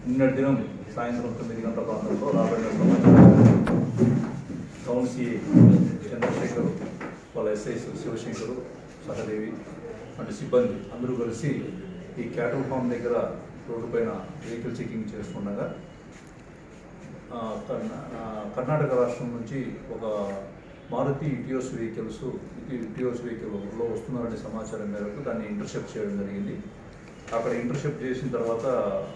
నిన్నటి దినం సాయంత్రం 9 గంటల ప్రాంతంలో రాబడిన సమాచారం టౌన్ సిఐ చంద్రశేఖర్ వాళ్ళ ఎస్ఐస్ శివశంకరు సహదేవి అంటే సిబ్బంది అందరూ కలిసి ఈ క్యాటల్ ఫామ్ దగ్గర రోడ్డు పైన వెహికల్ చెకింగ్ చేస్తుండగా కర్ణాటక రాష్ట్రం నుంచి ఒక మారుతి ఇటియోస్ వెహికల్లో వస్తున్నారనే సమాచారం మేరకు దాన్ని ఇంటర్సెప్ట్ చేయడం జరిగింది. అక్కడ ఇంటర్సెప్ట్ చేసిన తర్వాత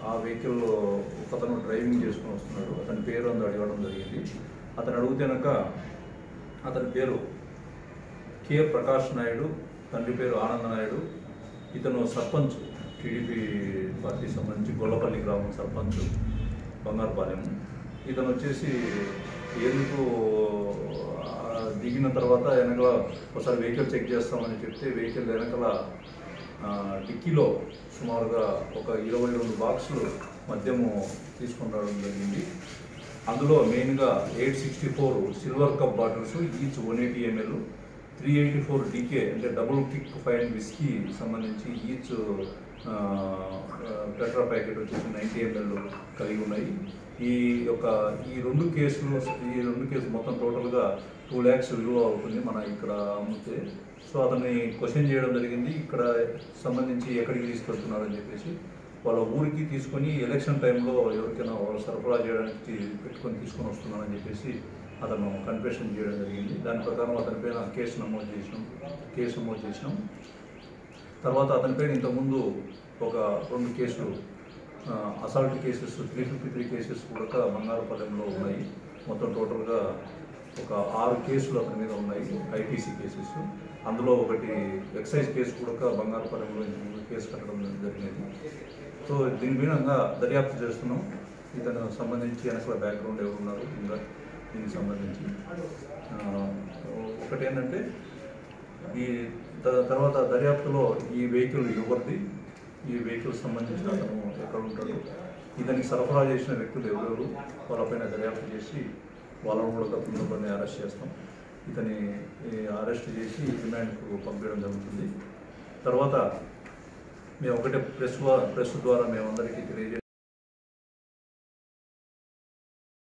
ఆ వెహికల్లో ఒకతను డ్రైవింగ్ చేసుకుని వస్తున్నాడు. అతని పేరు అందు అడగడం జరిగింది. అతను అడిగితేనక అతని పేరు కె ప్రకాష్ నాయుడు, తండ్రి పేరు ఆనంద నాయుడు. ఇతను సర్పంచ్, టీడీపీ పార్టీ సంబంధించి గొల్లపల్లి గ్రామం సర్పంచ్ బంగారుపాలెం. ఇతను వచ్చేసి ఎందుకు దిగిన తర్వాత వెనకల ఒకసారి వెహికల్ చెక్ చేస్తామని చెప్తే వెహికల్ వెనకల డిక్కీలో సుమారుగా ఒక 22 బాక్సులు మద్యము తీసుకొని రావడం జరిగింది. అందులో మెయిన్గా 864 silver cup bottles, each 180 ml, 384 DK అంటే డబుల్ కిక్ ఫైన్ విస్కీ సంబంధించి ఈచ్ టెట్రా ప్యాకెట్ వచ్చేసి 90 ml కలిగి ఉన్నాయి. ఈ రెండు కేసులు మొత్తం టోటల్గా 2 lakhs విలువ అవుతుంది మన ఇక్కడ అమ్మితే. సో అతన్ని క్వశ్చన్ చేయడం జరిగింది. ఇక్కడ సంబంధించి ఎక్కడికి తీసుకెళ్తున్నారని చెప్పేసి వాళ్ళ ఊరికి తీసుకొని ఎలక్షన్ టైంలో ఎవరికైనా వాళ్ళు సరఫరా చేయడానికి తీసుకొని వస్తున్నారని చెప్పేసి అతను కన్ఫెషన్ చేయడం జరిగింది. దాని ప్రకారం అతనిపైన కేసు నమోదు చేసినాం. తర్వాత అతనిపైన ఇంతకుముందు ఒక 2 కేసులు అసాల్ట్ కేసెస్, 353 కేసెస్ కూడా బంగారుపాలెంలో ఉన్నాయి. మొత్తం టోటల్గా ఒక 6 కేసులు అతని మీద ఉన్నాయి, ఐటీసీ కేసెస్. అందులో ఒకటి ఎక్సైజ్ కేసు కూడా బంగారుపాలెంలో కేసు కట్టడం జరిగినది. సో దీని మీద దర్యాప్తు చేస్తున్నాం. ఇతను సంబంధించి వెనకాల బ్యాక్గ్రౌండ్ ఎవరు ఉన్నారు ఇంకా దీనికి సంబంధించి. ఒకటి ఏంటంటే ఈ తర్వాత దర్యాప్తులో ఈ వెహికల్ ఎవరిది, ఈ వెహికల్ సంబంధించిన అతను ఎక్కడ ఉంటాడు, ఇతనికి సరఫరా చేసిన వ్యక్తులు ఎవరెవరు, వాళ్ళపైన దర్యాప్తు చేసి వాళ్ళను కూడా తప్పనిసరిగా అరెస్ట్ చేస్తాం. ఇతని అరెస్ట్ చేసి రిమాండ్కు పంపించడం జరుగుతుంది. తర్వాత మేము ఒకటే ప్రెస్ ద్వారా మేమందరికీ తెలియజేస్తాం.